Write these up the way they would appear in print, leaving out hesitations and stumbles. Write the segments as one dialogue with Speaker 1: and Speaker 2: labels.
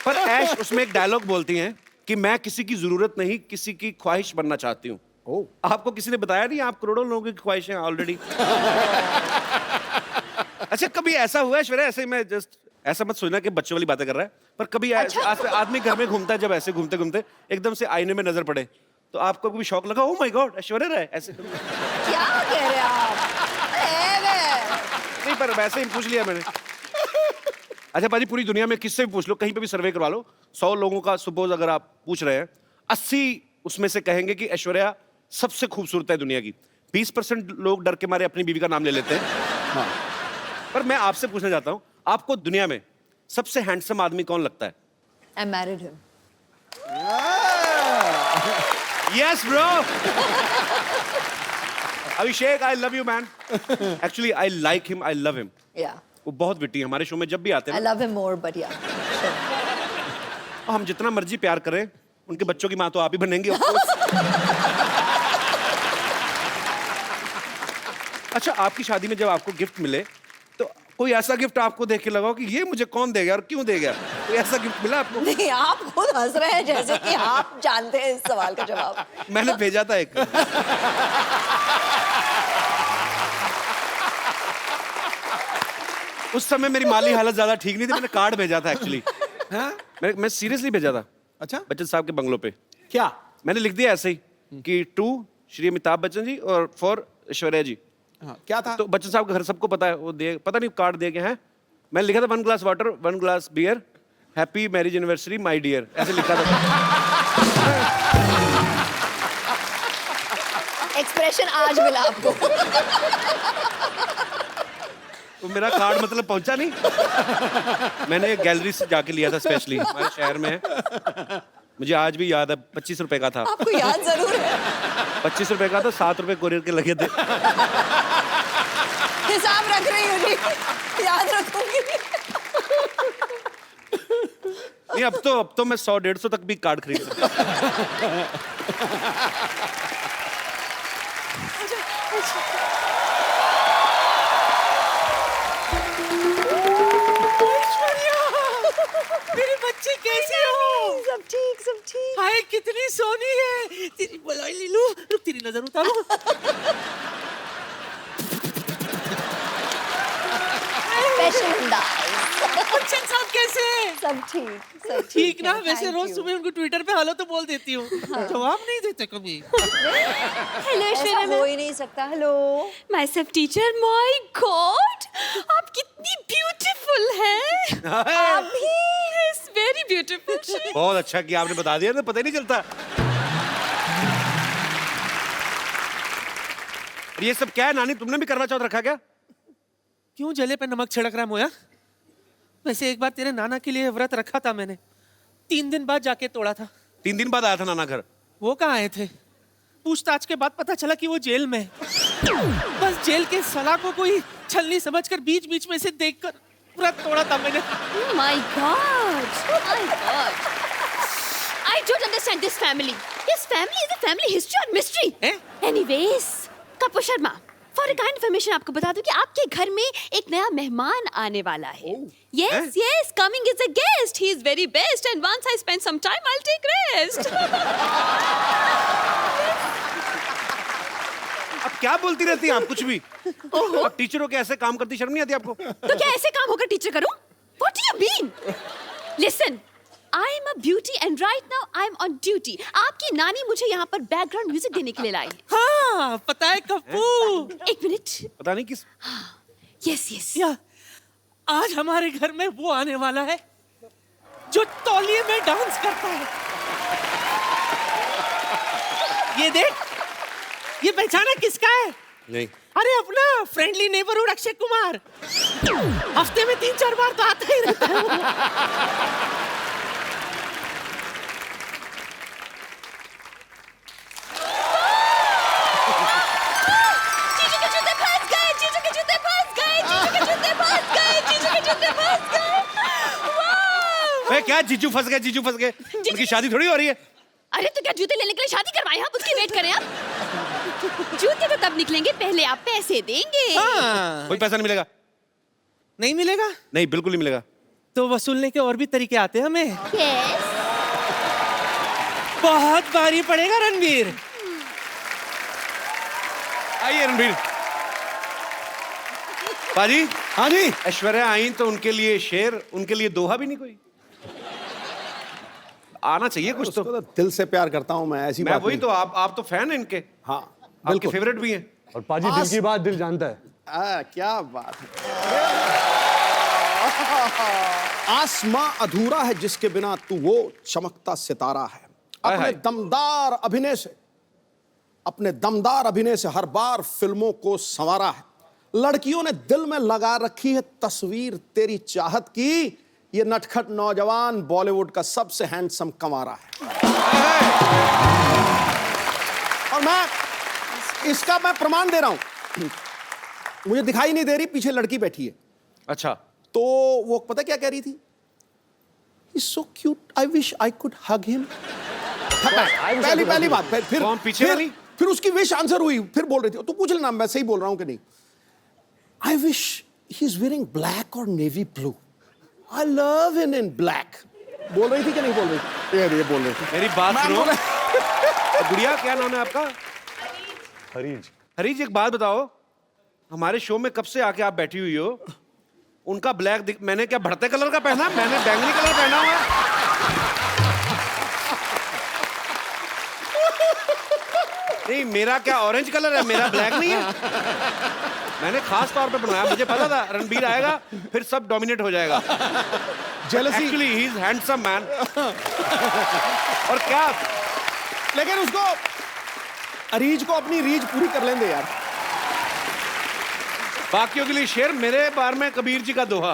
Speaker 1: पर ऐश उसमें एक डायलॉग बोलती हैं कि मैं किसी की जरूरत नहीं, किसी की ख्वाहिश बनना चाहती हूँ। आपको किसी ने बताया नहीं आप करोड़ों लोगों की ख्वाहिश हैं ऑलरेडी? अच्छा, कभी ऐसा हुआ है ऐश्वर्या, ऐसे मैं जस्ट ऐसा मत सोचना कि बच्चों वाली बातें कर रहा है, पर कभी आदमी घर में घूमता है, जब ऐसे घूमते घूमते एकदम से आईने में नजर पड़े तो आपको कभी शौक लगा, ओह माय गॉड ऐश्वर्या राय, ऐसे
Speaker 2: क्या कह रहे हैं आप?
Speaker 1: नहीं, पर वैसे ही पूछ लिया मैंने। अच्छा पाजी, पूरी दुनिया में किससे भी पूछ लो, कहीं पे भी सर्वे करवा लो, 100 लोगों का सपोज अगर आप पूछ रहे हैं, 80 उसमें से कहेंगे कि ऐश्वर्या सबसे खूबसूरत है दुनिया की। 20% लोग डर के मारे अपनी बीवी का नाम ले लेते हैं। हाँ। पर मैं आपसे पूछना चाहता हूं, आपको दुनिया में सबसे हैंडसम आदमी कौन लगता है?
Speaker 2: I married him.
Speaker 1: Yes bro. Abhishek, I love you man. Actually I like him, I love him.
Speaker 2: Yeah.
Speaker 1: वो बहुत विट्टी है, हमारे शो में जब भी आते
Speaker 2: I
Speaker 1: हैं
Speaker 2: love him more, but yeah. Sure.
Speaker 1: हम जितना मर्जी प्यार करें, उनके बच्चों की माँ तो आप ही बनेंगे of course. अच्छा, आपकी शादी में जब आपको गिफ्ट मिले तो कोई ऐसा गिफ्ट आपको देख के लगा हो कि ये मुझे कौन देगा और क्यों देगा? कोई ऐसा गिफ्ट मिला आपको?
Speaker 2: नहीं, आप खुद हंस रहे हैं जैसे कि आप जानते हैं इस सवाल का जवाब।
Speaker 1: मैंने भेजा था एक। उस समय मेरी माली हालत ज्यादा ठीक नहीं थी, मैंने कार्ड भेजा था एक्चुअली। मैं सीरियसली भेजा था।
Speaker 3: अच्छा,
Speaker 1: बच्चन साहब के बंगलों पे।
Speaker 3: क्या
Speaker 1: मैंने लिख दिया ऐसे ही कि टू श्री अमिताभ बच्चन जी और फॉर ऐश्वर्या जी।
Speaker 3: हाँ, क्या था?
Speaker 1: तो बच्चन साहब का घर सबको पता है, वो दे पता नहीं कार्ड दे के हैं। मैंने लिखा था 1 glass water 1 glass beer, happy marriage anniversary my dear, ऐसे लिखा था।
Speaker 2: एक्सप्रेशन आज मिला आपको।
Speaker 1: तो मेरा कार्ड मतलब पहुंचा नहीं। मैंने गैलरी से जाके लिया था स्पेशली, हमारे शहर में है। मुझे आज भी याद है, 25 रुपए का था।
Speaker 2: आपको याद जरूर है।
Speaker 1: 25 रुपए का था, 7 रुपए कोरियर के लगे थे।
Speaker 2: हिसाब रख रही हूँ जी, याद रखूंगी।
Speaker 1: नहीं, अब तो मैं 100-150 तक भी कार्ड खरीद सकता।
Speaker 4: मेरे बच्चे कैसे हो?
Speaker 2: सब ठीक, सब ठीक।
Speaker 4: हाय कितनी सोनी है। तेरी बलाई लीलू, रुक तेरी नजर उतारो।
Speaker 2: स्पेशल अंदाज।
Speaker 4: बच्चन साहब कैसे हैं?
Speaker 2: सब ठीक, सब
Speaker 4: ठीक ना?
Speaker 2: है,
Speaker 4: वैसे
Speaker 2: thank
Speaker 4: रोज
Speaker 2: you।
Speaker 4: सुबह उनको ट्विटर पे हेलो तो बोल देती हूँ, जवाब नहीं देते कभी।
Speaker 5: हेलो
Speaker 2: ऐसा
Speaker 5: ऐश्वर्या
Speaker 2: हो ही नहीं सकता। Hello.
Speaker 5: My self teacher, my God आप कितनी ब्यूटीफुल हैं। आप भी यस वेरी ब्यूटीफुल।
Speaker 1: बहुत अच्छा कि आपने बता दिया, तो पता ही नहीं चलता। ये सब क्या है नानी, तुमने भी करवा चौथ रखा क्या?
Speaker 4: क्यों जले पे नमक छिड़क रहा है मोया? वैसे एक बार तेरे नाना के लिए व्रत रखा था मैंने, 3 दिन बाद जाके तोड़ा था।
Speaker 1: 3 दिन बाद आया था नाना घर।
Speaker 4: वो कहाँ आए थे? पूछताछ के बाद पता चला कि वो जेल में है। बस जेल के सलाह को कोई छलनी समझकर बीच बीच में से देखकर व्रत तोड़ा था मैंने।
Speaker 5: My god I don't understand this family. This family is a family history और mystery. Anyways Kapoor Sharma, for kind information आपको बता दूं कि आपके घर में एक नया मेहमान आने वाला है। Yes yes, coming is a guest, he is very best and once I spend some time I will take rest.
Speaker 1: अब क्या बोलती रहती हैं आप कुछ भी? अब टीचरों के ऐसे काम करती शर्म नहीं आती आपको?
Speaker 5: तो क्या ऐसे काम होकर टीचर करूं? What do you mean? Listen, I am a beauty and right now I am on duty. आपकी नानी मुझे यहाँ पर बैकग्राउंड म्यूजिक देने के लिए लाई।
Speaker 4: हाँ, पता है कप्पू।
Speaker 5: एक मिनट।
Speaker 1: पता नहीं किस।
Speaker 5: Yes yes.
Speaker 4: या आज हमारे घर में वो आने वाला है जो तौलिए में डांस करता है। ये देख, ये पहचाना किसका है?
Speaker 1: नहीं।
Speaker 4: अरे अपना फ्रेंडली नेबरहुड अक्षय कुमार। हफ्ते में 3-4 बार तो आता ही रहता है।
Speaker 5: जीजू के जूते फंस गए, जीजू के जूते फंस गए, जीजू के जूते फंस गए, जीजू के जूते फंस गए। वाह!
Speaker 1: क्या जीजू फंस गए, जीजू फंस गए? उनकी शादी थोड़ी हो रही है।
Speaker 5: अरे तो क्या जूते लेने के लिए शादी करवाएं आप? उसकी वेट करें आप। जूते तो तब निकलेंगे, पहले आप पैसे देंगे।
Speaker 4: हाँ।
Speaker 1: कोई पैसा नहीं मिलेगा।
Speaker 4: नहीं मिलेगा?
Speaker 1: नहीं, बिल्कुल नहीं मिलेगा।
Speaker 4: तो वसूलने के और भी तरीके आते हैं हमें।
Speaker 5: Yes.
Speaker 4: बहुत भारी पड़ेगा रणवीर।
Speaker 1: आइए रणबीर। पाजी।
Speaker 3: हाँ जी।
Speaker 1: ऐश्वर्या आई तो उनके लिए शेर, उनके लिए दोहा भी नहीं कोई? आना चाहिए कुछ तो।
Speaker 3: उसको तो दिल से प्यार करता हूँ मैं, ऐसी
Speaker 1: मैं
Speaker 3: बात
Speaker 1: वही
Speaker 3: नहीं।
Speaker 1: तो, आप तो फैन हैं इनके,
Speaker 3: हाँ
Speaker 1: आपके
Speaker 3: बिल्कुल।
Speaker 1: फेवरेट भी हैं।
Speaker 6: और पाजी दिल की बात दिल जानता है।
Speaker 3: क्या बात है। आसमां अधूरा है जिसके बिना तू वो चमकता सितारा है।
Speaker 1: हाय
Speaker 3: अपने
Speaker 1: हाय।
Speaker 3: दमदार अभिनय से हर बार फिल्मों को संवारा है। लड़कियों ने दिल में लगा रखी है तस्वीर तेरी चाहत की। ये नटखट नौजवान बॉलीवुड का सबसे हैंडसम कंवारा है। और इसका मैं प्रमाण दे रहा हूं। मुझे दिखाई नहीं दे रही, पीछे लड़की बैठी है।
Speaker 1: अच्छा।
Speaker 3: तो वो पता क्या कह रही थी? He's so cute, I wish I could hug him. पहली बात। फिर
Speaker 1: कौन पीछे वाली?
Speaker 3: फिर उसकी विश आंसर हुई। फिर बोल रही थी, तू पूछ लेना मैं सही बोल रहा हूं कि नहीं। I wish he's wearing black or navy blue. I love him in black. बोल रही थी कि नहीं बोल रही थी? ये बोल रही थी।
Speaker 1: मेरी बात
Speaker 3: मैं
Speaker 1: सुनो।
Speaker 3: बोला-
Speaker 1: गुड़िया, क्या नाम है आपका?
Speaker 6: हरीज।
Speaker 1: हरीज, एक बात बताओ, हमारे शो में कब से आके आप बैठी हुई हो? उनका ब्लैक मैंने क्या बढ़ते कलर का पहना? मैंने बैंगनी कलर पहना हुआ है। नहीं, मेरा क्या ऑरेंज कलर है, मेरा ब्लैक नहीं है। मैंने खास तौर पे बनाया, मुझे पता था रणबीर आएगा फिर सब डोमिनेट हो जाएगा।
Speaker 3: Jealousy।
Speaker 1: Actually he is handsome man. और क्या,
Speaker 3: लेकिन उसको अरीज को अपनी रीज पूरी कर लेंगे यार।
Speaker 1: बाकियों के लिए शेर, मेरे बारे में कबीर जी का दोहा।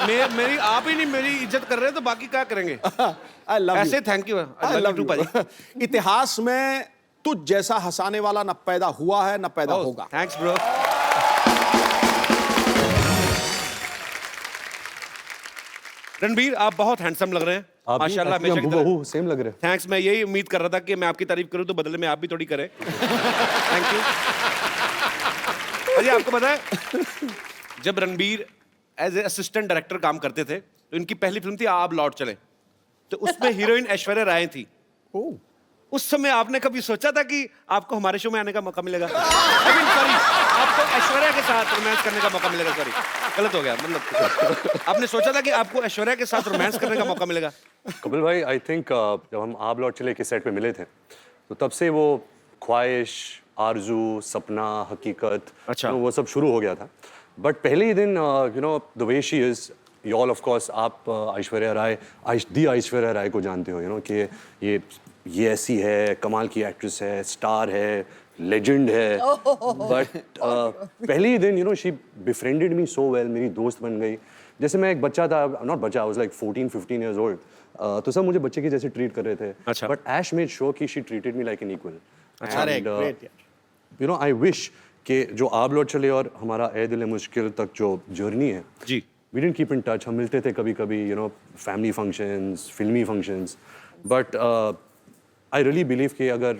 Speaker 1: मेरी आप ही नहीं मेरी इज्जत कर रहे तो बाकी क्या करेंगे?
Speaker 3: I love you.
Speaker 1: ऐसे thank you.
Speaker 3: I love you. इतिहास में तुझ जैसा हंसाने वाला न पैदा हुआ है न पैदा होगा।
Speaker 1: Thanks bro. रणबीर, आप बहुत हैंडसम लग रहे हैं
Speaker 6: आप
Speaker 1: माशाल्लाह।
Speaker 6: भी
Speaker 1: हमेशा की तरह।
Speaker 6: हूबहू सेम लग रहे हैं।
Speaker 1: थैंक्स, मैं यही उम्मीद कर रहा था कि मैं आपकी तारीफ करूं तो बदले में आप भी थोड़ी करें। Thank you. अरे आपको पता है, जब Ranbir as a assistant director काम करते थे तो इनकी पहली फिल्म थी आप लौट चले, तो उसमें हीरोइन ऐश्वर्या राय थी। उस समय आपने कभी सोचा था कि आपको हमारे शो में आने का मौका मिलेगा? सॉरी, आपको ऐश्वर्या के साथ रोमांस करने का मौका मिलेगा। सॉरी, गलत हो गया। मतलब आपने सोचा था कि आपको ऐश्वर्या के साथ रोमांस करने का मौका मिलेगा?
Speaker 6: कपिल भाई, आई थिंक जब हम आप लौट चले के सेट पे मिले थे तो तब से वो ख्वाहिश, आरजू, सपना, हकीकत,
Speaker 1: अच्छा।
Speaker 6: वो सब शुरू हो गया था। बट पहले ही दिन the way she is, you all of course आप ऐश्वर्या राय, ऐश्वर्या राय को जानते हो, कि ये ऐसी है, कमाल की एक्ट्रेस है, स्टार है, लेजेंड है। बट पहले ही दिन शी बिफ्रेंडेड मी सो वेल, मेरी दोस्त बन गई। जैसे मैं एक बच्चा था, नॉट बच्चा, I was like 14-15 years old, तो सब मुझे बच्चे की जैसे ट्रीट कर रहे थे।
Speaker 1: अच्छा।
Speaker 6: बट ऐश मेड श्योर कि she treated me like an equal.
Speaker 3: अरे ग्रेट यार।
Speaker 6: आई विश कि जो आप लौट चले और हमारा ए दिल मुश्किल तक जो जर्नी है,
Speaker 1: जी,
Speaker 6: we didn't keep in touch. हम मिलते थे कभी कभी, फैमिली फंक्शंस, फिल्मी functions. But I really believe कि अगर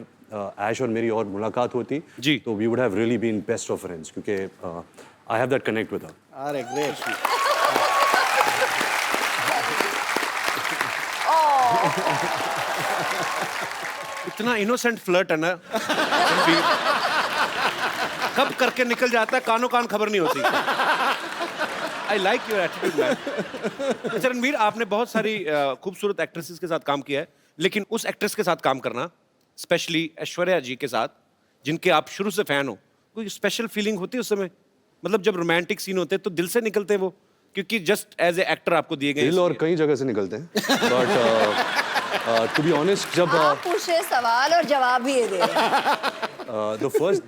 Speaker 6: ऐश और मेरी और मुलाकात होती
Speaker 1: जी,
Speaker 6: तो we would have really been best of friends, क्योंकि I have that connect with her.
Speaker 3: अरे ग्रेट।
Speaker 1: इतना इनोसेंट फ्लर्ट है ना रणबीर, कब करके निकल जाता है, कानों कान खबर नहीं होती। I like your attitude man. अच्छा रणबीर, आपने बहुत सारी खूबसूरत एक्ट्रेसेस के साथ काम किया है, लेकिन उस एक्ट्रेस के साथ काम करना, स्पेशली ऐश्वर्या जी के साथ, जिनके आप शुरू से फैन हो, कोई स्पेशल फीलिंग होती है उस समय? मतलब जब रोमांटिक सीन होते हैं तो दिल से निकलते हैं वो, क्योंकि जस्ट एज ए एक्टर आपको दिए गए
Speaker 6: दिल और कई जगह से निकलते हैं। बट टू बी ऑनेस्ट, जब
Speaker 2: आप पूछ रहे सवाल और जवाब भी ये दे रहे हैं।
Speaker 6: द फर्स्ट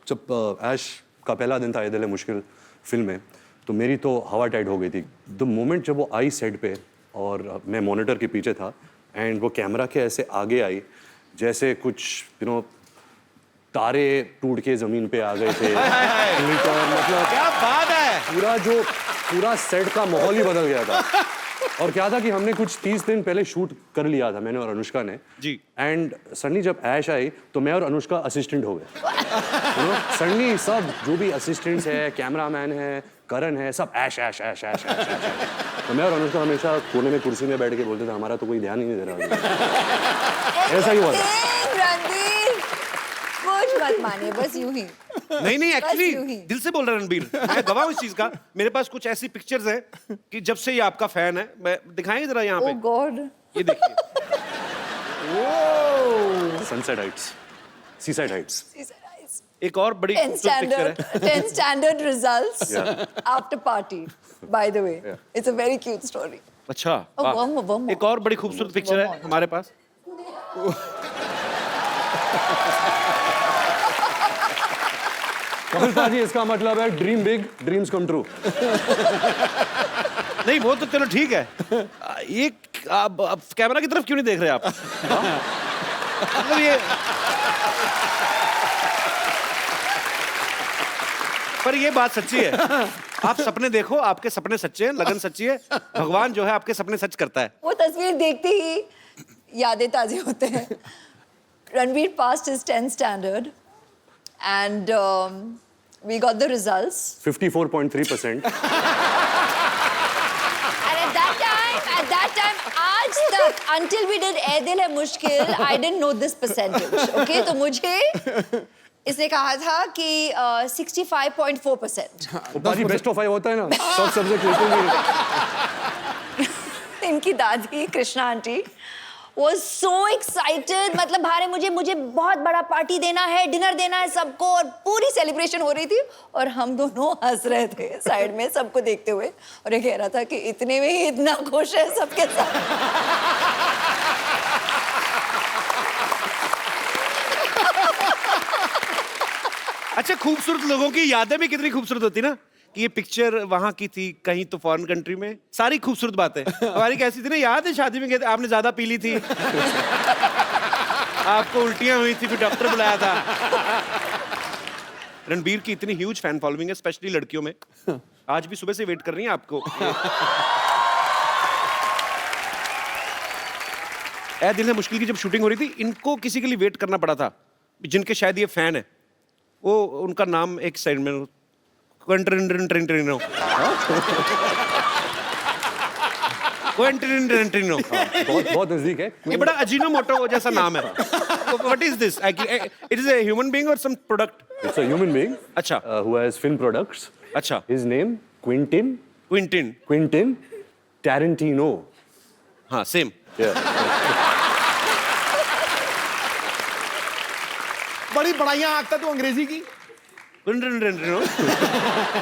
Speaker 6: जब ऐश का पहला दिन था ये दिल है मुश्किल फिल्म में, तो मेरी तो हवा टाइट हो गई थी। द मोमेंट जब वो आई सेट पे और मैं मॉनिटर के पीछे था एंड वो कैमरा के ऐसे आगे आई जैसे कुछ तारे टूट के जमीन पे आ गए थे। मतलब
Speaker 1: क्या बात है,
Speaker 6: पूरा सेट का माहौल ही बदल गया था। और क्या था कि हमने कुछ 30 दिन पहले शूट कर लिया था, मैंने और अनुष्का ने
Speaker 1: जी।
Speaker 6: एंड सडनली जब ऐश आई तो मैं और अनुष्का असिस्टेंट हो गए। सडनली सब जो भी असिस्टेंट्स है, कैमरामैन है, करण है, सब ऐश ऐश ऐश ऐश ऐश ऐश। तो मैं और अनुष्का हमेशा कोने में कुर्सी में बैठ के बोलते थे हमारा तो कोई ध्यान ही नहीं दे रहा। ऐसा ही हुआ था।
Speaker 2: रणबीर कुछ मत मानिए, बस यूं ही।
Speaker 1: नहीं नहीं,
Speaker 2: यूं
Speaker 1: एक्चुअली
Speaker 2: ही।
Speaker 1: दिल से बोल रहा है रणबीर, मैं गवाह हूं इस चीज का। मेरे पास कुछ ऐसी पिक्चर्स हैं कि जब से ये आपका फैन है, मैं दिखाएंगे जरा यहाँ
Speaker 2: ओह
Speaker 1: पे,
Speaker 2: गॉड।
Speaker 1: ये देखिए।
Speaker 6: Sunset Heights, seaside Heights.
Speaker 1: एक और बड़ी
Speaker 2: 10
Speaker 1: खूबसूरत पिक्चर है।
Speaker 2: standard 10 standard results after party, by the way. It's a very cute story.
Speaker 1: अच्छा,
Speaker 2: Oh,
Speaker 1: वाह।
Speaker 2: one more.
Speaker 1: एक और बड़ी खूबसूरत पिक्चर है हमारे पास।
Speaker 6: कपिल पाजी, इसका मतलब है dream big, dreams come true.
Speaker 1: नहीं वो तो चलो ठीक है, ये आप कैमरा की तरफ क्यों नहीं देख रहे आप? मतलब ये, पर ये बात सच्ची है, आप सपने देखो, आपके सपने सच्चे हैं, लगन सच्ची है, भगवान जो है आपके सपने सच करता है।
Speaker 2: वो तस्वीर देखते ही यादें ताज़े होते हैं। Ranveer passed his 10th standard and we got the results.
Speaker 6: 54.3%.
Speaker 2: And at that time, आज तक, until we did Ae Dil Hai Mushkil, I didn't know this percentage. Okay, तो मुझे इसने कहा था कि 65.4%.
Speaker 6: पाजी बेस्ट ऑफ 5 होता है ना, सब सब्जेक्ट बिल्कुल नहीं।
Speaker 2: इनकी दादी Krishna aunty was so excited, मतलब भारे मुझे बहुत बड़ा पार्टी देना है, डिनर देना है सबको, और पूरी सेलिब्रेशन हो रही थी और हम दोनों हंस रहे थे साइड में सबको देखते हुए, और ये कह रहा था कि इतने में ही इतना खुश है सबके साथ।
Speaker 1: अच्छा, खूबसूरत लोगों की यादें भी कितनी खूबसूरत होती ना, कि ये पिक्चर वहां की थी, कहीं तो फॉरेन कंट्री में, सारी खूबसूरत बातें। हमारी कैसी थी ना, याद है शादी में गए थे, आपने ज्यादा पी ली थी, आपको उल्टियां हुई थी, फिर डॉक्टर बुलाया था। रणबीर की इतनी ह्यूज फैन फॉलोइंग है, स्पेशली लड़कियों में, आज भी सुबह से वेट कर रही हैं आपको। ए दिल है मुश्किल की जब शूटिंग हो रही थी, इनको किसी के लिए वेट करना पड़ा था, जिनके शायद ये फैन है, वो उनका नाम एक साइड में क्वेंटिनो,
Speaker 6: बहुत नजदीक है।
Speaker 1: ये बड़ा अजीनोमोटो जैसा नाम है। What is this? It is a human being or some product?
Speaker 6: It's a human being.
Speaker 1: अच्छा,
Speaker 6: Who has film products.
Speaker 1: अच्छा,
Speaker 6: His name Quentin
Speaker 1: Quentin,
Speaker 6: Tarantino.
Speaker 1: हाँ सेम।
Speaker 3: बड़ी बड़ाइयां आंकता तू अंग्रेजी की।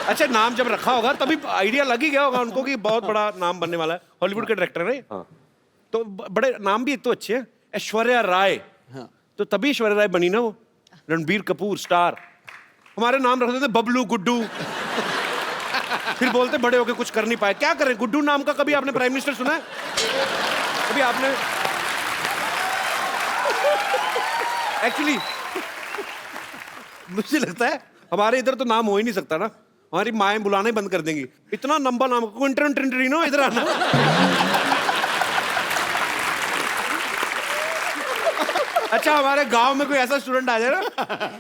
Speaker 1: अच्छा, नाम जब रखा होगा तभी आइडिया लग ही गया होगा उनको कि बहुत बड़ा नाम बनने वाला है। हॉलीवुड के डायरेक्टर है ना,
Speaker 6: हाँ।
Speaker 1: तो बड़े नाम भी एक तो अच्छे हैं। ऐश्वर्या राय, तो तभी ऐश्वर्या राय बनी ना वो। रणबीर कपूर स्टार, हमारे नाम रख देते बबलू, गुड्डू, फिर बोलते बड़े होके कुछ कर नहीं पाए। क्या करें, गुड्डू नाम का कभी आपने प्राइम मिनिस्टर सुना है? कभी आपने? एक्चुअली मुझे लगता है हमारे इधर तो नाम हो ही नहीं सकता ना, हमारी माएं बुलाना ही बंद कर देंगी। इतना लंबा नाम, क्विंटिनो, इधर आना। अच्छा, हमारे गांव में कोई ऐसा स्टूडेंट आ जाए ना,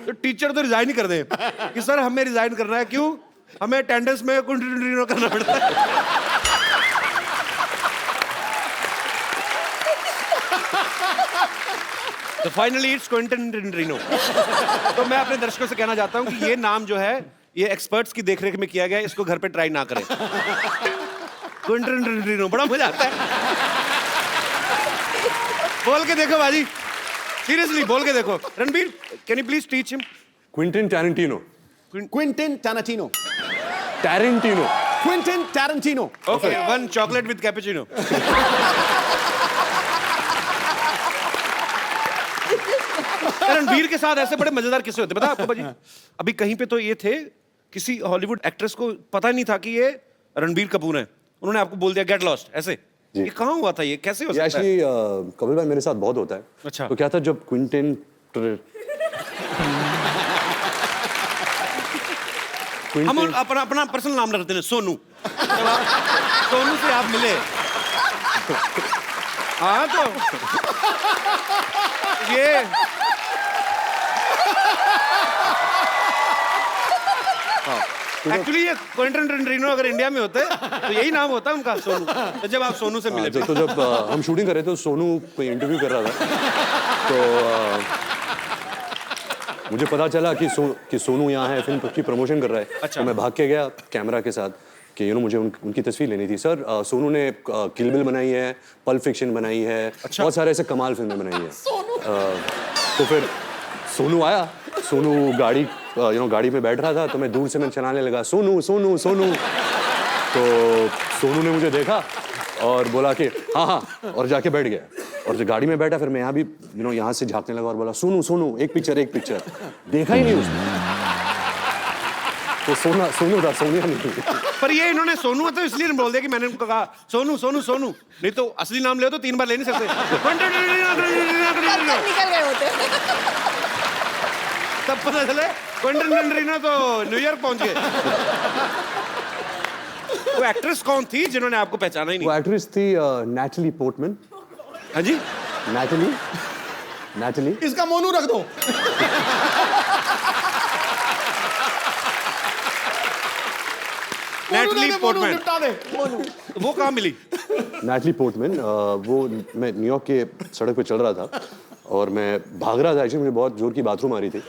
Speaker 1: तो टीचर तो रिजाइन ही कर दे कि सर हमें रिजाइन करना है। क्यों? हमें अटेंडेंस में क्विंटिनो करना पड़ता है। तो फाइनली इट्स क्विंटिनो। तो मैं अपने दर्शकों से कहना चाहता हूं कि ये नाम जो है, ये एक्सपर्ट्स की देखरेख में किया गया है, इसको घर पे ट्राई ना करें। क्विंटिनो बड़ा मजा आता है। बोल के देखो बाजी, सीरियसली बोल के देखो। Ranbir, can you please teach him?
Speaker 6: Quentin Tarantino.
Speaker 3: Quentin Tarantino.
Speaker 6: Tarantino.
Speaker 3: Quentin Tarantino.
Speaker 1: Okay, one chocolate with cappuccino. Ranbir के साथ ऐसे बड़े मजेदार किस्से होते, पता आपको बाजी? अभी कहीं पे तो ये थे, किसी हॉलीवुड एक्ट्रेस को पता नहीं था कि ये रणबीर कपूर है, उन्होंने आपको बोल दिया गेट लॉस्ट, ऐसे। ये कहाँ हुआ था, ये कैसे हो सकता है?
Speaker 6: एक्चुअली कपिल भाई मेरे साथ बहुत होता है।
Speaker 1: अच्छा।
Speaker 6: तो क्या था, जब क्विंटिन
Speaker 1: हम अपना अपना पर्सनल नाम रखते हैं, सोनू। सोनू से आप मिले, हाँ, तो ये एक्चुअली ये क्विंटन रेंड्रिनो अगर इंडिया में होते तो यही नाम होता उनका, सोनू। तो जब आप सोनू से मिले
Speaker 6: तो जब हम शूटिंग कर रहे थे तो सोनू कोई इंटरव्यू कर रहा था, तो मुझे पता चला कि सोनू यहाँ है, फिल्म की प्रमोशन कर रहा है।
Speaker 1: अच्छा।
Speaker 6: तो मैं भाग के गया कैमरा के साथ कि मुझे उनकी तस्वीर लेनी थी। सर सोनू ने किल बिल बनाई है, पल्प फिक्शन बनाई है, बहुत सारे ऐसे कमाल फिल्में बनाई है। तो फिर सोनू आया, सोनू गाड़ी में बैठ रहा था, तो मैं दूर से चलाने लगा, सोनू सोनू सोनू। तो सोनू ने मुझे देखा और बोला कि हाँ हाँ, और जाके बैठ गया। और जब गाड़ी में बैठा फिर मैं यहाँ भी यहाँ से झांकने लगा और बोला सोनू सोनू एक पिक्चर। देखा ही नहीं उसने, तो सोनू था, सोनिया नहीं।
Speaker 1: पर ये इन्होंने सोनू है तो इसलिए बोल दिया कि मैंने उनको कहा सोनू सोनू सोनू, नहीं तो असली नाम ले तो 3 बार ले नहीं सकते।
Speaker 2: निकल गए होते।
Speaker 1: तब पता चले क्विंटन रेंड्रिनो तो न्यूयॉर्क पहुंच गए। वो एक्ट्रेस कौन थी जिन्होंने आपको पहचाना ही
Speaker 6: वो
Speaker 1: नहीं?
Speaker 6: एक्ट्रेस थी नैटली पोर्टमैन।
Speaker 1: हाँ जी,
Speaker 6: नैटली।
Speaker 3: इसका मोनू रख दो।
Speaker 1: Natalie Portman.
Speaker 3: निपटा दे।
Speaker 1: तो वो कहाँ मिली?
Speaker 6: नैटली पोर्टमैन, वो मैं न्यूयॉर्क के सड़क पे चल रहा था और मैं भाग रहा था। एक्चुअली मुझे बहुत जोर की बाथरूम आ रही थी,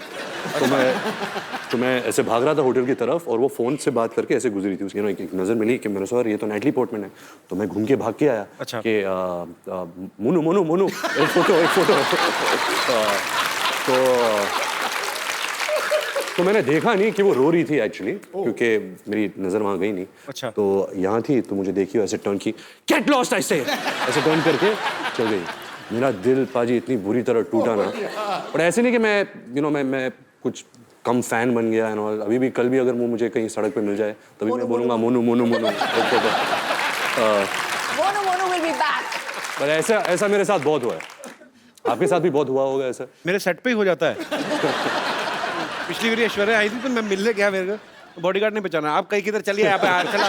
Speaker 6: तो मैं ऐसे भाग रहा था होटल की तरफ, और वो फोन से बात करके ऐसे गुजरी थी। उसकी एक नजर मिली कि मेरे सर ये तो नैटली पोर्टमैन है। तो मैं घूम के भाग के आया।
Speaker 1: अच्छा।
Speaker 6: कि मोनू मोनू मोनू एक फोटो। तो मैंने देखा नहीं कि वो रो रही थी एक्चुअली, क्योंकि मेरी नजर वहां गई नहीं।
Speaker 1: अच्छा।
Speaker 6: तो यहाँ थी, तो मुझे देखी, ऐसे टर्न की, गेट लॉस्ट ऐसे टर्न करके चल गई। मेरा दिल पाजी इतनी बुरी तरह टूटा ना। और ऐसे नहीं कि मैं कुछ कम फैन बन गया एंड ऑल। अभी भी, कल भी अगर वो मुझे कहीं सड़क पे मिल जाए तभी मैं बोलूंगा Monu Monu Monu.
Speaker 2: Monu will be back.
Speaker 6: पर ऐसा मेरे साथ बहुत हुआ है। आपके साथ भी बहुत हुआ होगा ऐसा?
Speaker 1: मेरे सेट पे ही हो जाता है। पिछली बार ऐश्वर्या आई थी तो मैं मिलने गया, मेरे को बॉडीगार्ड ने पहचाना, आप कहीं किधर चलिए, यहाँ पे आ चला।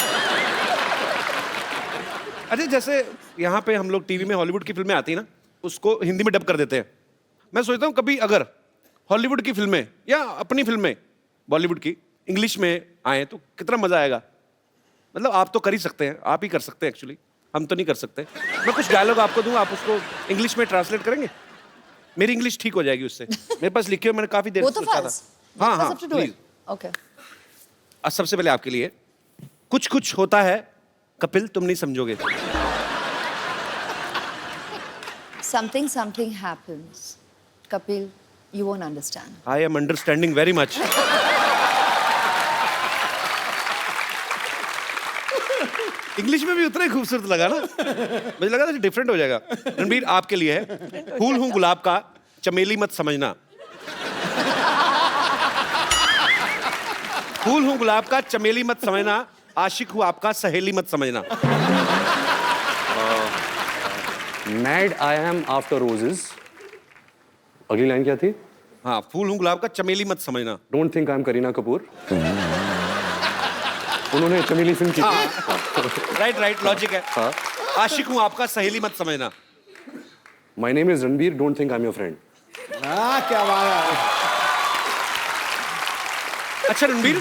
Speaker 1: अरे जैसे यहाँ पे हम लोग टीवी में हॉलीवुड की फिल्में आती है ना, उसको हिंदी में डब कर देते हैं। मैं सोचता हूँ कभी अगर हॉलीवुड की फिल्में या अपनी फिल्में बॉलीवुड की इंग्लिश में आए तो कितना मजा आएगा। मतलब आप तो कर ही सकते हैं, आप ही कर सकते हैं एक्चुअली, हम तो नहीं कर सकते। मैं कुछ डायलॉग आपको दूंगा, आप उसको इंग्लिश में ट्रांसलेट करेंगे, मेरी इंग्लिश ठीक हो जाएगी उससे। मेरे पास लिखे हुए, मैंने काफी देर से सोचा था। हाँ प्लीज।
Speaker 2: ओके,
Speaker 1: सबसे पहले आपके लिए, कुछ कुछ होता है कपिल, तुम नहीं समझोगे।
Speaker 2: something happens. Kapil, you won't understand.
Speaker 1: I am understanding very much. English में भी उतना ही खूबसूरत लगा ना, मुझे लगा था डिफरेंट हो जाएगा। रणबीर आपके लिए है, फूल हूं गुलाब का, चमेली मत समझना। फूल हूं गुलाब का, चमेली मत समझना, आशिक हूं आपका, सहेली मत समझना।
Speaker 6: Mad I am after roses. अगली लाइन क्या थी?
Speaker 1: हाँ, फूल हूं गुलाब का, चमेली मत समझना।
Speaker 6: Don't think I am Kareena Kapoor. उन्होंने चमेली फिल्म की थी।
Speaker 1: राइट, लॉजिक है।
Speaker 6: हाँ।
Speaker 1: आशिक हूं आपका, सहेली मत समझना।
Speaker 6: My name is Ranbir, don't think I am your friend.
Speaker 3: क्या बात है।
Speaker 1: अच्छा रणबीर,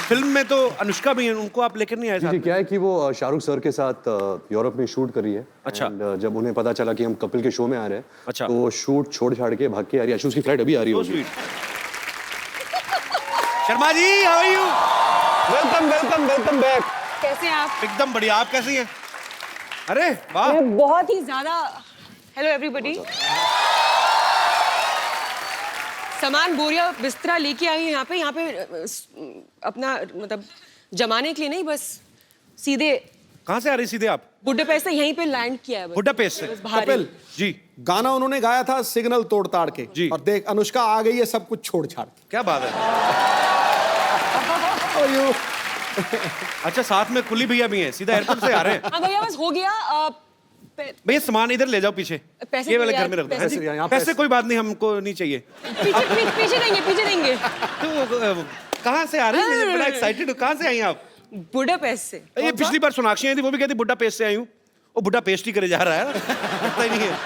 Speaker 1: फिल्म में तो अनुष्का भी है, उनको आप लेकर नहीं आए साथ
Speaker 6: जी,
Speaker 1: में?
Speaker 6: क्या है कि वो शाहरुख सर के साथ यूरोप में शूट कर रही है।
Speaker 1: अच्छा।
Speaker 6: And, जब उन्हें पता चला कि हम कपिल के शो में आ रहे हैं,
Speaker 1: अच्छा।
Speaker 6: तो वो शूट छोड़ छाड़ के भाग के आ रही है। उसकी फ्लाइट अभी आ रही
Speaker 1: So
Speaker 6: होगी।
Speaker 1: sweet. Sharma ji, how are you?
Speaker 6: Welcome back.
Speaker 7: कैसे हैं आप?
Speaker 1: एकदम बढ़िया, आप कैसी हैं? अरे वाह,
Speaker 7: मैं बहुत ही ज्यादा। Hello everybody. सामान बोरिया बिस्तरा लेके आई हूँ यहाँ पे अपना मतलब जमाने के लिए नहीं, बस सीधे
Speaker 1: कहाँ से आ रही सीधे आप?
Speaker 7: बुडापेस्ट से यहीं पे लैंड किया है बस।
Speaker 1: बुडापेस्ट से?
Speaker 7: बस बाहर
Speaker 3: कपिल
Speaker 7: ही।
Speaker 1: जी,
Speaker 3: गाना उन्होंने गाया था सिग्नल तोड़ ताड़ के,
Speaker 1: जी।
Speaker 3: और देख अनुष्का आ गई है सब कुछ छोड़ छाड़ के।
Speaker 1: क्या बात है। अच्छा, साथ में कुली भैया भी हैं, सीधा एयरपोर्ट से आ रहे हैं।
Speaker 7: हाँ भैया, बस हो गया।
Speaker 1: भैया सामान इधर ले जाओ पीछे,
Speaker 7: पैसे
Speaker 1: ये वाले
Speaker 7: यार,
Speaker 1: घर में रख दो।
Speaker 7: पैसे-
Speaker 6: यहाँ
Speaker 1: पैसे कोई बात नहीं, हमको नहीं चाहिए।
Speaker 7: पीछे देंगे।
Speaker 1: तो कहाँ से आ रही है? मैं बड़ा एक्साइटेड हूँ। कहाँ से आई हैं आप?
Speaker 7: बुडापेस्ट से।
Speaker 1: ये पिछली बार सोनाक्षी आई थी, वो भी कहती बुड्ढा पेस्ट से आई हूँ। वो बुड्ढा पेस्ट ही करे जा रहा है, लगता ही नहीं है।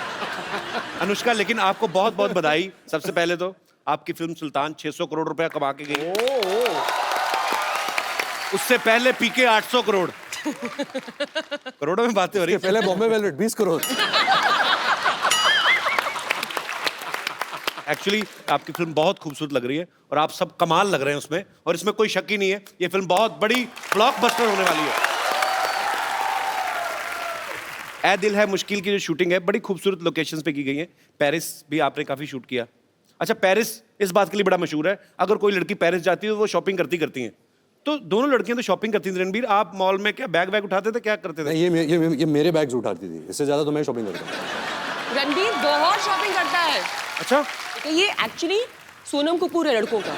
Speaker 1: अनुष्का, लेकिन आपको बहुत बहुत बधाई। सबसे पहले तो आपकी फिल्म सुल्तान 600 करोड़ रुपया कमा के गई। उससे पहले पीके 800 करोड़। करोड़ों में बातें हो रही
Speaker 6: पहले बॉम्बे वेलवेट 20 करोड़।
Speaker 1: एक्चुअली आपकी फिल्म बहुत खूबसूरत लग रही है और आप सब कमाल लग रहे हैं उसमें, और इसमें कोई शक ही नहीं है, ये फिल्म बहुत बड़ी ब्लॉकबस्टर होने वाली है। ए दिल है मुश्किल की जो शूटिंग है बड़ी खूबसूरत लोकेशंस पे की गई है। पेरिस भी आपने काफी शूट किया। अच्छा, पेरिस इस बात के लिए बड़ा मशहूर है, अगर कोई लड़की पेरिस जाती है तो वो शॉपिंग करती हैं। तो दोनों लड़कियां तो शॉपिंग करती थी। रणबीर, आप मॉल में क्या बैग उठाते थे, क्या करते थे?
Speaker 6: ये मेरे बैग्स उठाती थी, इससे ज्यादा तो मैं शॉपिंग करता हूँ।
Speaker 7: रणबीर बहुत शॉपिंग करता है।
Speaker 1: अच्छा,
Speaker 7: तो ये एक्चुअली सोनम कपूर है लड़कों का।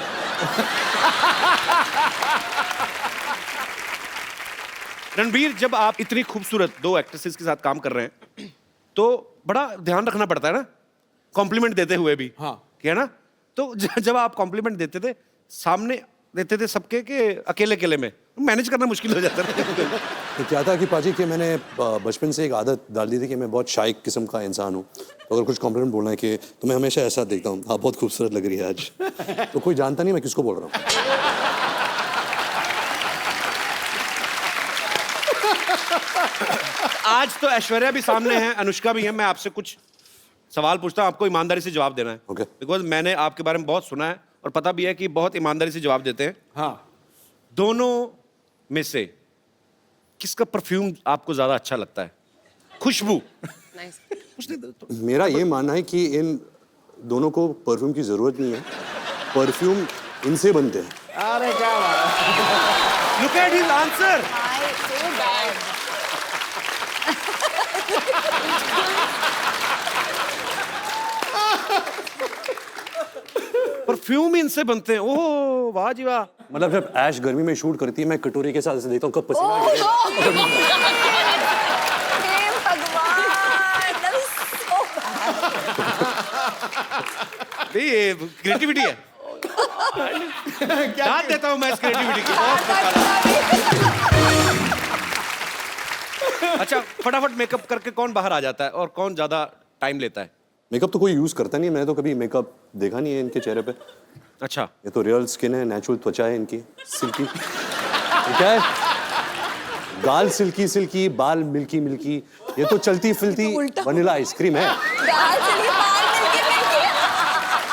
Speaker 1: रणबीर, जब आप इतनी खूबसूरत दो एक्ट्रेसेस के साथ काम कर रहे हैं तो बड़ा ध्यान रखना पड़ता है ना, कॉम्प्लीमेंट देते हुए भी।
Speaker 3: हाँ।
Speaker 1: क्या ना, तो जब आप कॉम्प्लीमेंट देते थे, सामने देते थे सबके के अकेले में, मैनेज करना मुश्किल हो जाता था।
Speaker 6: तो क्या था कि पाजी कि मैंने बचपन से एक आदत डाल दी थी कि मैं बहुत शाय किस्म का इंसान हूँ। तो अगर कुछ कॉम्प्लीमेंट बोलना है कि तो मैं हमेशा ऐसा देखता हूँ, आप बहुत खूबसूरत लग रही है आज। तो कोई जानता नहीं मैं किसको बोल रहा हूँ।
Speaker 1: आज तो ऐश्वर्या भी सामने है, अनुष्का भी है। मैं आपसे कुछ सवाल पूछता हूँ, आपको ईमानदारी से जवाब देना है।
Speaker 6: Okay.
Speaker 1: बिकॉज मैंने आपके बारे में बहुत सुना है और पता भी है कि बहुत ईमानदारी से जवाब देते हैं।
Speaker 3: हाँ।
Speaker 1: दोनों में से किसका परफ्यूम आपको ज्यादा अच्छा लगता है? खुशबू।
Speaker 7: Nice.
Speaker 6: मेरा ये मानना है कि इन दोनों को परफ्यूम की जरूरत नहीं है, परफ्यूम इनसे बनते हैं।
Speaker 3: अरे क्या बात है।
Speaker 1: Look at his answer.
Speaker 7: So bad.
Speaker 1: Perfume इनसे बनते हैं। ओह वाह जी वाह।
Speaker 6: मतलब जब ऐश गर्मी में शूट करती है, मैं कटोरी के साथ ऐसे देखता हूँ कब पसीना आ गया।
Speaker 2: हे भगवान, that was so bad.
Speaker 1: ये क्रिएटिविटी है। दाद देता हूँ मैं इस क्रिएटिविटी की। बहुत अच्छा, फटाफट मेकअप करके कौन बाहर आ जाता है और कौन ज्यादा टाइम लेता है?
Speaker 6: मेकअप तो कोई यूज करता नहीं है, मैंने तो कभी मेकअप देखा नहीं है इनके चेहरे पे।
Speaker 1: अच्छा,
Speaker 6: ये तो रियल स्किन है, नेचुरल त्वचा है इनकी, सिल्की। ये क्या है? गाल सिल्की, बाल मिल्की। ये तो चलती फिरती वनीला आइसक्रीम है।
Speaker 2: गाल से ही बाल मिलके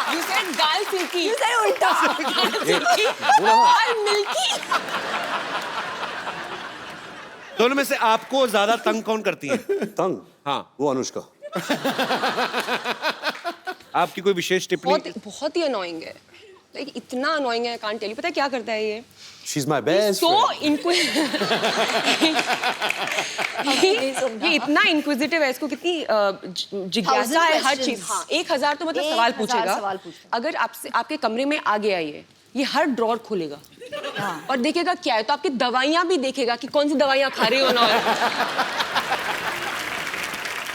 Speaker 7: You said गाल सिल्की।
Speaker 2: You said उल्टा।
Speaker 7: गाल मिल्की।
Speaker 1: दोनों में से आपको ज्यादा तंग कौन करती है?
Speaker 6: तंग?
Speaker 1: हाँ।
Speaker 6: वो अनुष्का।
Speaker 1: आपकी कोई विशेष टिप्पणी?
Speaker 7: बहुत ही अनोइंग है। लाइक इतना अनोइंग है, कांट टेल यू। पता है क्या करता है ये?
Speaker 6: She's my best
Speaker 7: So
Speaker 6: friend.
Speaker 7: ये इतना इंक्विजिटिव है, इसको कितनी जिज्ञासा है हर चीज। हाँ, 1000 तो मतलब सवाल
Speaker 2: 1000
Speaker 7: पूछेगा।
Speaker 2: सवाल पूछेगा।
Speaker 7: अगर आपसे आपके कमरे में आ गया ये हर ड्रॉर खोलेगा और देखेगा क्या है, तो आपकी दवाइयां भी देखेगा कि कौन सी दवाइयां खा रही हो ना।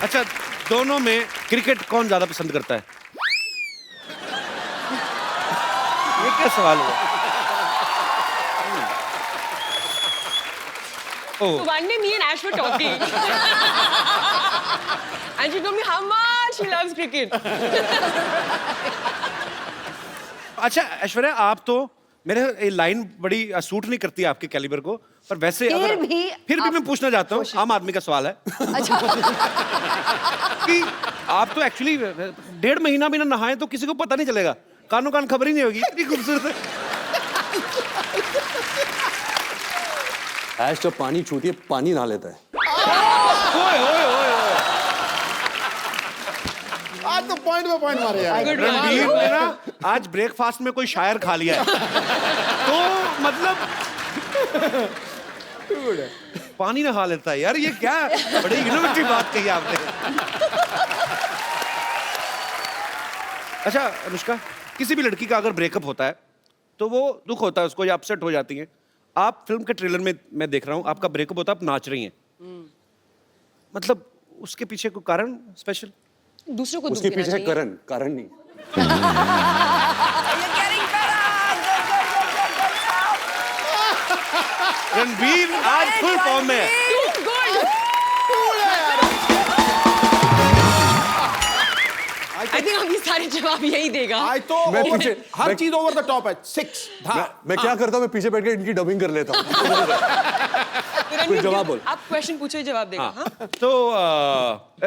Speaker 1: अच्छा, दोनों में क्रिकेट कौन ज्यादा पसंद करता है? ये क्या सवाल हुआ?
Speaker 7: So one day me and Ash were talking and she told me how much she loves cricket.
Speaker 1: अच्छा ऐश्वर्या, आप तो मेरे ये लाइन बड़ी सूट नहीं करती आपके कैलिबर को, पर वैसे फिर भी मैं पूछना चाहता हूँ, आम आदमी का सवाल है।
Speaker 2: अच्छा।
Speaker 1: कि आप तो एक्चुअली 1.5 महीना भी ना नहाए तो किसी को पता नहीं चलेगा, कानों कान खबर ही नहीं होगी, इतनी खूबसूरत है।
Speaker 6: ऐश जब पानी छूती है, पानी नहा लेता है।
Speaker 1: ओए ओए ओए ओए।
Speaker 3: आज तो पॉइंट पे पॉइंट मारे यार।
Speaker 1: रणबीर ने ना आज ब्रेकफास्ट में कोई शायर खा लिया है, तो मतलब पानी नहा लेता है यार, ये क्या बड़ी इनोवेटिव बात कही आपने। अच्छा अनुष्का, किसी भी लड़की का अगर ब्रेकअप होता है तो वो दुख होता है उसको, या अपसेट हो जाती है। आप फिल्म के ट्रेलर में मैं देख रहा हूँ आपका ब्रेकअप होता है, आप नाच रही हैं, मतलब उसके पीछे कोई कारण स्पेशल?
Speaker 7: दूसरों को
Speaker 6: उसके
Speaker 7: दुख देना
Speaker 6: पीछे
Speaker 7: चाहिए।
Speaker 6: कारण नहीं।
Speaker 1: रणबीर आज फुल फॉर्म में है।
Speaker 7: Too good. आई थिंक अभी सारे जवाब यही देगा।
Speaker 3: आज तो
Speaker 6: मैं
Speaker 3: over-
Speaker 6: पीछे-
Speaker 3: हर
Speaker 6: मैं-
Speaker 3: चीज ओवर द टॉप है। 6
Speaker 6: मैं क्या करता हूँ, मैं पीछे बैठ के इनकी डबिंग कर लेता हूँ।
Speaker 7: रणवीर,
Speaker 6: जवाब बोल।
Speaker 7: आप क्वेश्चन पूछो, जवाब देगा। हाँ?
Speaker 1: तो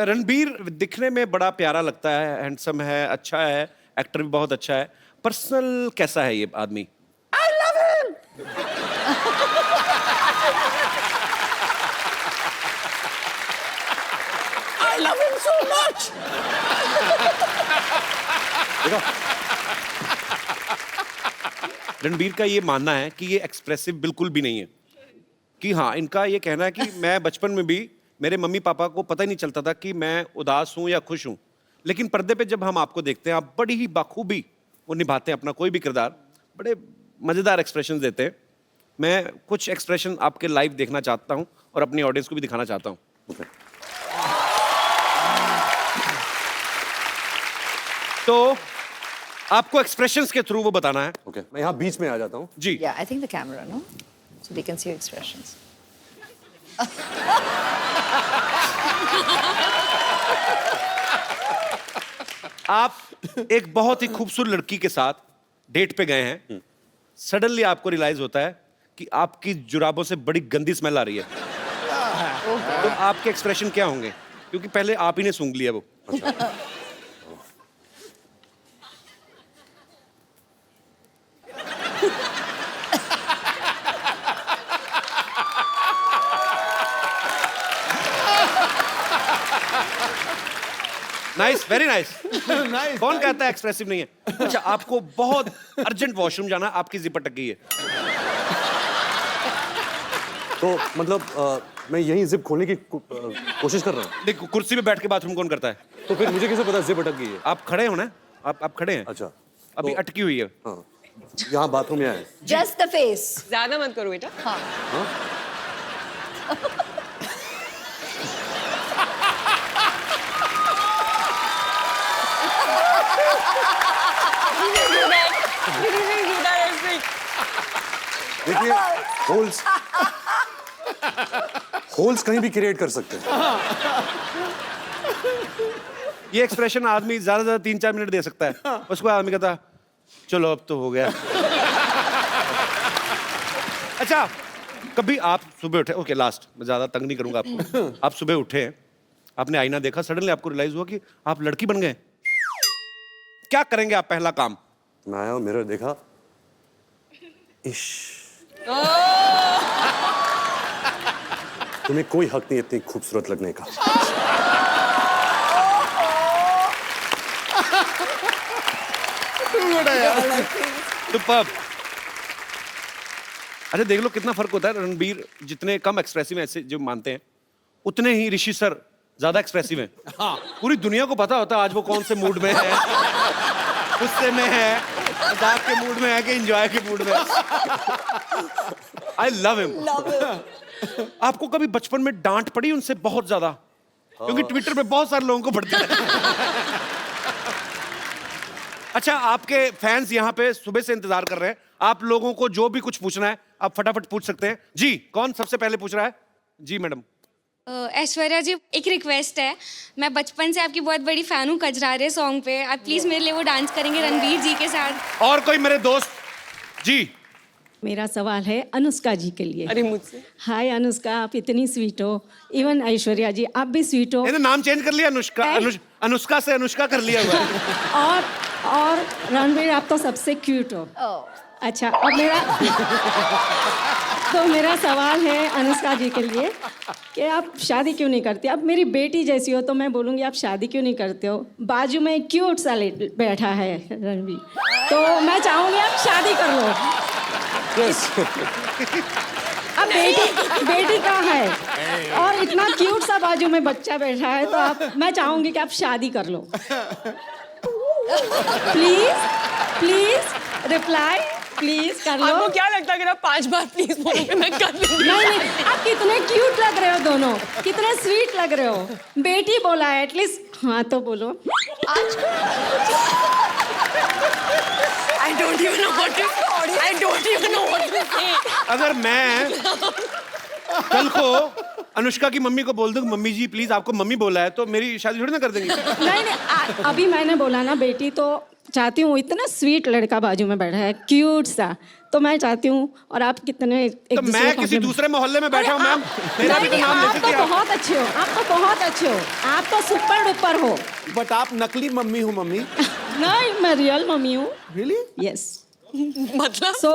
Speaker 1: रणबीर दिखने में बड़ा प्यारा लगता है, हैंडसम है, अच्छा है, एक्टर भी बहुत अच्छा है। पर्सनल कैसा है ये आदमी?
Speaker 3: I love him. I love him so much.
Speaker 1: Ranbir का ये मानना है कि ये एक्सप्रेसिव बिल्कुल भी नहीं है, कि हाँ, इनका ये कहना है कि मैं बचपन में भी मेरे मम्मी पापा को पता ही नहीं चलता था कि मैं उदास हूं या खुश हूं, लेकिन पर्दे पे जब हम आपको देखते हैं, आप बड़ी ही बाखूबी वो निभाते हैं अपना कोई भी किरदार, बड़े मजेदार एक्सप्रेशन देते हैं। मैं कुछ एक्सप्रेशन आपके लाइव देखना चाहता हूं और अपनी ऑडियंस को भी दिखाना चाहता हूं। तो आपको एक्सप्रेशंस के थ्रू वो बताना है।
Speaker 6: ओके, मैं यहाँ बीच में आ जाता हूँ।
Speaker 1: जी।
Speaker 2: Yeah, I think the camera, no? So they can see your expressions.
Speaker 1: आप एक बहुत ही खूबसूरत लड़की के साथ डेट पे गए हैं, सडनली आपको रियलाइज होता है कि आपकी जुराबों से बड़ी गंदी स्मेल आ रही है। तो आपके एक्सप्रेशन क्या होंगे? क्योंकि पहले आप ही ने सूंघ लिया वो। Nice, very nice.
Speaker 3: Nice,
Speaker 1: कौन कहता है एक्सप्रेसिव नहीं है? अच्छा, आपको बहुत अर्जेंट वॉशरूम जाना, आपकी जिप अटक गई है।
Speaker 6: तो मतलब मैं यहीं जिप खोलने की कोशिश कर रहा हूँ।
Speaker 1: देखो, कुर्सी पे बैठ के बाथरूम कौन करता है?
Speaker 6: तो फिर मुझे कैसे पता जिप अटक गई है?
Speaker 1: आप खड़े हो ना? आप खड़े हैं?
Speaker 6: अच्छा,
Speaker 1: अभी
Speaker 6: तो-
Speaker 1: अटकी हुई है।
Speaker 6: हाँ, यहाँ बाथरूम यहाँ है।
Speaker 2: Just the face.
Speaker 7: ज्यादा मत करो बेटा।
Speaker 2: हाँ.
Speaker 6: देखिए, होल्स होल्स कहीं भी क्रिएट कर सकते हैं।
Speaker 1: ये एक्सप्रेशन आदमी ज्यादा से ज्यादा 3-4 मिनट दे सकता है, उसको आदमी कहता है, चलो अब तो हो गया। अच्छा, कभी आप सुबह उठे, ओके लास्ट, मैं ज्यादा तंग नहीं करूंगा आपको। आप सुबह उठे, आपने आईना देखा, सडनली आपको रियलाइज हुआ कि आप लड़की बन गए, क्या करेंगे आप पहला काम?
Speaker 6: मैं आया, मिरर देखा, इश, तुम्हें कोई हक नहीं इतनी खूबसूरत लगने का।
Speaker 1: सुपर्ब। अच्छा, देख लो कितना फर्क होता है। रणबीर जितने कम एक्सप्रेसिव ऐसे जो मानते हैं, उतने ही ऋषि सर ज्यादा एक्सप्रेसिव हैं। हाँ, पूरी दुनिया को पता होता है आज वो कौन से मूड में है, गुस्से में है, मजाक के मूड में है कि एंजॉय के मूड में। I love him. आपको कभी बचपन में डांट पड़ी उनसे बहुत ज्यादा? क्योंकि ट्विटर पे बहुत सारे लोगों को पड़ती है। अच्छा, आपके फैंस यहाँ पे सुबह से इंतजार कर रहे हैं, आप लोगों को जो भी कुछ पूछना है आप फटाफट पूछ सकते हैं। जी, कौन सबसे पहले पूछ रहा है? जी मैडम।
Speaker 8: ऐश्वर्या जी, एक रिक्वेस्ट है, मैं बचपन से आपकी बहुत बड़ी फैन हूँ कजरारे सॉन्ग पे, आप प्लीज मेरे लिए वो डांस करेंगे रणवीर जी के साथ।
Speaker 1: और कोई मेरे दोस्त? जी।
Speaker 9: मेरा सवाल है अनुष्का जी के लिए।
Speaker 7: अरे मुझसे?
Speaker 9: हाय अनुष्का, आप इतनी स्वीट हो, इवन ऐश्वर्या जी आप भी स्वीट हो।
Speaker 1: इन्हें नाम चेंज कर लिया, अनुष्का, अनुष्का से अनुष्का कर लिया हुआ है।
Speaker 9: और रणवीर आप तो सबसे क्यूट हो। अच्छा, अब मेरा सवाल है अनुष्का जी के लिए कि आप शादी क्यों नहीं करती? अब मेरी बेटी जैसी हो तो मैं बोलूँगी आप शादी क्यों नहीं करते हो? बाजू में क्यूट सा बैठा है रणवीर, तो मैं चाहूँगी आप शादी कर लो। अब बेटी कहाँ है और इतना क्यूट सा बाजू में बच्चा बैठा है, तो मैं चाहूँगी कि आप शादी कर लो। प्लीज रिप्लाई, प्लीज कर लो।
Speaker 7: आपको क्या लगता है अगर आप 5 बार प्लीज बोलोगे मैं कर दूंगी?
Speaker 9: नहीं, आप कितने क्यूट लग रहे हो दोनों, कितने स्वीट लग रहे हो। बेटी बोला है, एटलीस्ट हाँ तो बोलो।
Speaker 7: I don't even know what to say.
Speaker 1: अगर मैं कल को अनुष्का की मम्मी को बोल दूं मम्मी जी प्लीज आपको मम्मी बोला है तो मेरी शादी थोड़ी ना कर देंगी।
Speaker 9: नहीं अभी मैंने बोला ना बेटी तो चाहती हूँ, इतना स्वीट लड़का बाजू में बैठा है, क्यूट सा, तो मैं चाहती हूँ। और आप कितने एक
Speaker 1: तो मैं किसी दूसरे मोहल्ले में बैठा हूँ मैम, मेरा भी तो नाम ले
Speaker 9: आप
Speaker 1: सकती
Speaker 9: तो
Speaker 1: हैं आप।
Speaker 9: बहुत अच्छे हो, आप तो बहुत अच्छे हो, आप तो सुपर डुपर हो।
Speaker 3: बट आप नकली मम्मी हो मम्मी।
Speaker 9: नहीं, मैं रियल मम्मी हूँ।
Speaker 3: रियली?
Speaker 9: यस।
Speaker 7: मतलब
Speaker 9: सो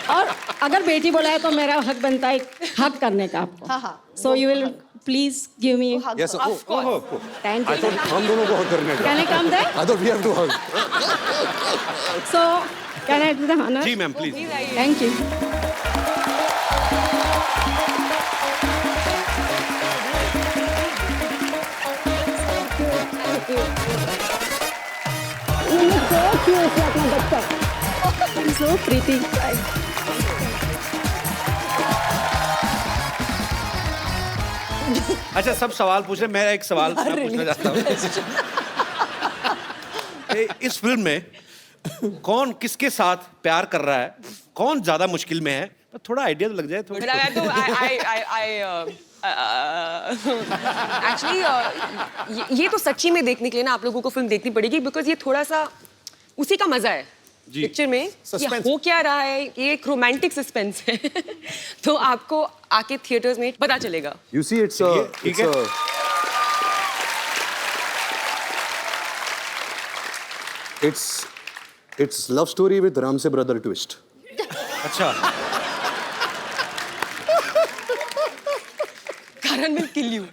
Speaker 9: और अगर बेटी बोला है तो मेरा हक बनता है हक करने का आपको।
Speaker 2: हाँ।
Speaker 9: So you will please give me.
Speaker 6: Yes,
Speaker 9: thank
Speaker 6: I
Speaker 9: you.
Speaker 6: thought हम दोनों को hug करने का।
Speaker 9: Can I come there?
Speaker 6: I thought we have to hug.
Speaker 9: So can I do the honour?
Speaker 1: जी ma'am please.
Speaker 9: Thank you. So pretty.
Speaker 1: अच्छा सब सवाल पूछ रहे, मैं एक सवाल मैं पूछना चाहता हूँ। इस फिल्म में कौन किसके साथ प्यार कर रहा है, कौन ज्यादा मुश्किल में है, तो थोड़ा आइडिया तो लग जाए थोड़ा।
Speaker 7: एक्चुअली ये तो सच्ची में देखने के लिए ना आप लोगों को फिल्म देखनी पड़ेगी, बिकॉज ये थोड़ा सा उसी का मजा है पिक्चर में। ये
Speaker 3: Suspense.
Speaker 7: हो क्या रहा है, ये एक रोमांटिक सस्पेंस है। तो आपको आके थिएटर्स में पता चलेगा।
Speaker 6: You see, it's
Speaker 1: ठीक है।
Speaker 6: it's love story with Ram se brother twist.
Speaker 1: अच्छा
Speaker 7: Karan will kill you.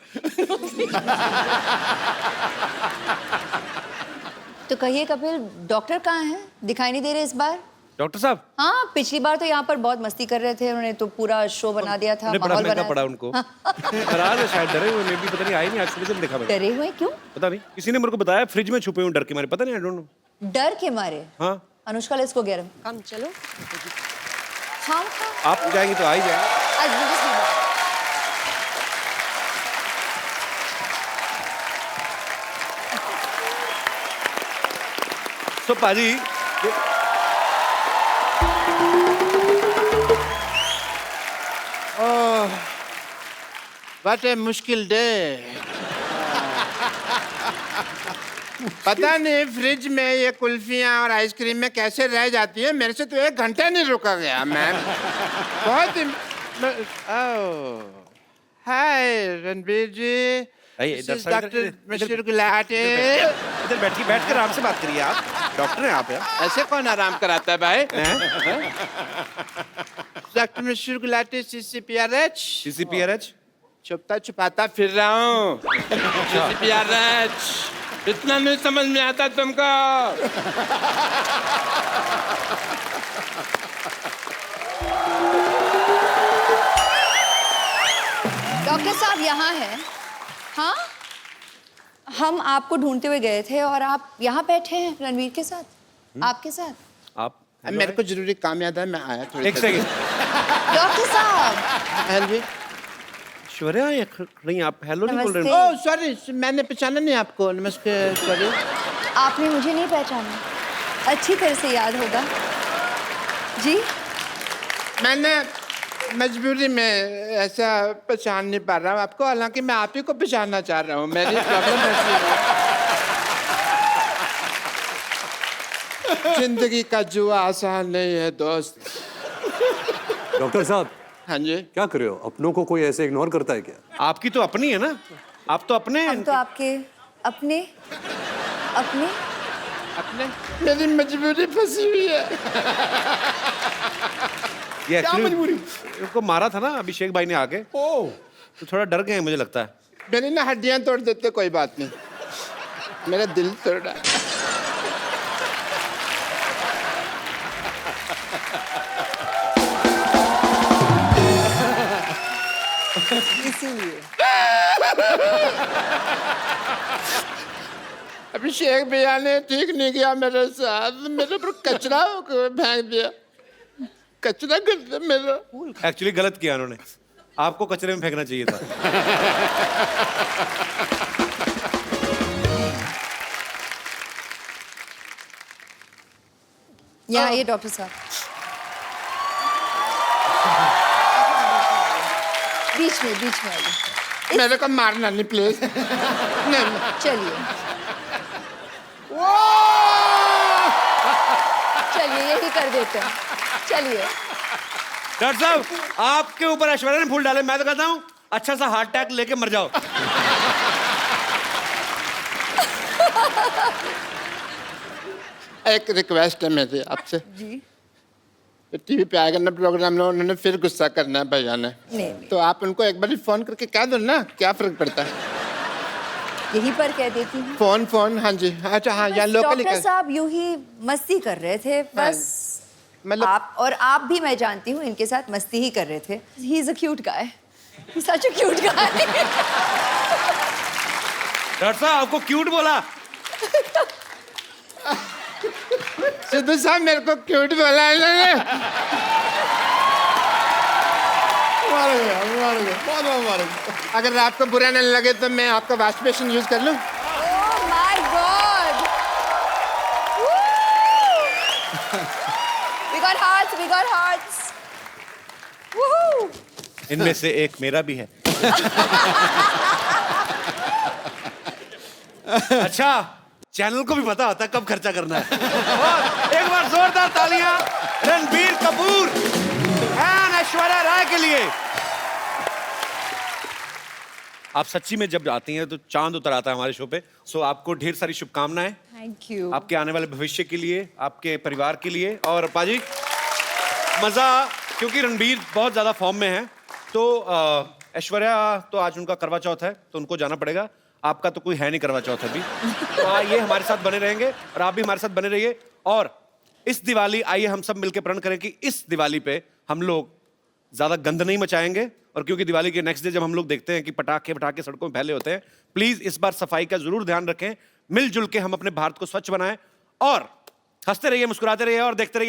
Speaker 2: तो कहिए कपिल, डॉक्टर कहाँ हैं? दिखाई नहीं दे रहे इस बार।
Speaker 1: डॉक्टर साहब
Speaker 2: हाँ, पिछली बार तो यहाँ पर बहुत मस्ती कर रहे थे, उन्होंने तो पूरा शो बना दिया था,
Speaker 1: उन्हें बड़ा
Speaker 2: माहौल
Speaker 1: महंगा
Speaker 2: बना
Speaker 1: पड़ा उनको। नाराज है शायद, डरे हुए मे भी, पता नहीं आए नहीं आज सुबह से देखा मैंने।
Speaker 2: डरे हुए क्यों?
Speaker 1: पता नहीं, किसी ने मेरे को बताया फ्रिज में छुपे हुए डर के मारे, पता नहीं, आई डोंट नो।
Speaker 2: डर के मारे?
Speaker 1: हाँ
Speaker 2: Anushka let's go get him.
Speaker 7: Come चलो।
Speaker 2: हाँ
Speaker 1: आप जाएंगे तो आ ही जाएंगे।
Speaker 2: आज मुझे सीधा।
Speaker 1: तो पाजी
Speaker 10: What a मुश्किल डे। पता नहीं फ्रिज में ये कुल्फियाँ और आइसक्रीम में कैसे रह जाती है, मेरे से तो 1 घंटा नहीं रुका गया मैम। बहुत हाय रणबीर जी, डॉक्टर मिस्टर गुलाटी।
Speaker 1: इधर बैठ कर आराम से बात करिए, आप डॉक्टर हैं आप यार।
Speaker 10: ऐसे कौन आराम कराता है भाई? Doctor mister Gulati CCPRH।
Speaker 1: CCPRH
Speaker 10: छुपता छुपाता फिर रहा हूँ। CCPRH इतना नहीं समझ में आता तुमको?
Speaker 2: डॉक्टर साहब यहाँ हैं। हाँ, हम आपको ढूंढते हुए गए थे और आप यहाँ बैठे हैं रणवीर के साथ, आपके साथ।
Speaker 1: आप
Speaker 10: मेरे को जरूरी काम याद है, मैं आया थोड़ी
Speaker 1: एक सेकंड।
Speaker 2: डॉक्टर साहब
Speaker 10: हेलो।
Speaker 1: ऐश्वर्या ये नहीं, आप हेलो नहीं बोल रहे
Speaker 2: नमस्ते।
Speaker 1: हो।
Speaker 10: ओह सॉरी, मैंने पहचाना नहीं आपको। नमस्ते। सॉरी,
Speaker 2: आपने मुझे नहीं पहचाना, अच्छी तरह से याद होगा जी।
Speaker 10: मैंने मजबूरी में ऐसा पहचान नहीं पा रहा हूँ आपको, हालांकि मैं आप ही को पहचानना चाह रहा हूँ। मेरी प्रॉब्लम ऐसी है। जिंदगी का जुआ आसान नहीं है दोस्त।
Speaker 6: डॉक्टर साहब
Speaker 10: हाँ जी।
Speaker 6: क्या कर रहे हो? अपनों को कोई ऐसे इग्नोर करता है क्या?
Speaker 1: आपकी तो अपनी है ना, आप तो अपने हैं।
Speaker 2: हम तो आपके अपने अपने
Speaker 10: अपने मेरी मजबूरी फंसी हुई है।
Speaker 1: ये एक्चुअली उनको मारा था ना अभिषेक भाई ने आके, तो थोड़ा डर गए हैं मुझे लगता है।
Speaker 10: मेरी ना हड्डियां तोड़ देते, कोई बात नहीं, मेरा दिल तोड़ा।
Speaker 2: इसीलिए
Speaker 10: अभिषेक भैया ने ठीक नहीं किया मेरे साथ, मेरे पर कचरा फेंक दिया। कचरा कर दिया मेरा।
Speaker 1: एक्चुअली गलत किया उन्होंने, आपको कचरे में फेंकना चाहिए था।
Speaker 2: यहाँ आइए डॉक्टर साहब। बीच में आइए।
Speaker 10: मेरे को मारना नहीं प्लीज। नहीं
Speaker 2: चलिए यही कर देते हैं। चलिए
Speaker 1: डॉक्टर साहब, आपके ऊपर ऐश्वर्या ने फूल डाले, मैं तो कहता हूँ अच्छा सा हार्ट अटैक लेके मर जाओ।
Speaker 10: एक रिक्वेस्ट है मेरी आपसे।
Speaker 2: जी।
Speaker 10: टीवी पे आएगा ना प्रोग्राम में, उन्होंने फिर गुस्सा करना है भैया ने।
Speaker 2: नहीं।
Speaker 10: तो आप उनको एक बार फोन करके कह दो ना, क्या फर्क पड़ता है।
Speaker 2: यही पर कह देती हूँ।
Speaker 10: फोन हाँ जी। अच्छा हाँ, यहाँ लोकली
Speaker 2: डॉक्टर साहब यूं ही मस्ती कर रहे थे बस।
Speaker 10: मतलब
Speaker 2: आप भी, मैं जानती हूँ, इनके साथ मस्ती ही कर रहे थे। He is a cute guy, such a cute guy.
Speaker 1: Doctor साहब आपको क्यूट बोला?
Speaker 10: सिद्धू साहब मेरे को क्यूट बोला है इन्होंने। अगर आपको बुरा नहीं लगे तो मैं आपका वॉश बेसिन यूज कर लूं?
Speaker 2: Oh my god, we got hearts. Woohoo.
Speaker 1: इनमें से एक मेरा भी है। अच्छा, चैनल को भी पता होता है कब खर्चा करना है। और एक बार जोरदार तालियां रणबीर कपूर एंड ऐश्वर्या राय के लिए। आप सच्ची में जब आती हैं तो चांद उतर आता है हमारे शो पे। सो आपको ढेर सारी शुभकामनाएं
Speaker 2: थैंक यू।
Speaker 1: आपके आने वाले भविष्य के लिए, आपके परिवार के लिए। और पाजी मजा, क्योंकि रणबीर बहुत ज्यादा फॉर्म में है, तो ऐश्वर्या तो आज उनका करवा चौथ है तो उनको जाना पड़ेगा। आपका तो कोई है नहीं करवा चौथ अभी, तो आइए हमारे साथ बने रहेंगे और आप भी हमारे साथ बने रहिए। और इस दिवाली आइए हम सब मिलकर प्रण करें कि इस दिवाली पे हम लोग ज्यादा गंद नहीं मचाएंगे। और क्योंकि दिवाली के नेक्स्ट डे जब हम लोग देखते हैं कि पटाखे सड़कों में फैले होते हैं, प्लीज इस बार सफाई का जरूर ध्यान रखें। मिलजुल के हम अपने भारत को स्वच्छ बनाएं और हंसते रहिए, मुस्कुराते रहिए और देखते रहिए।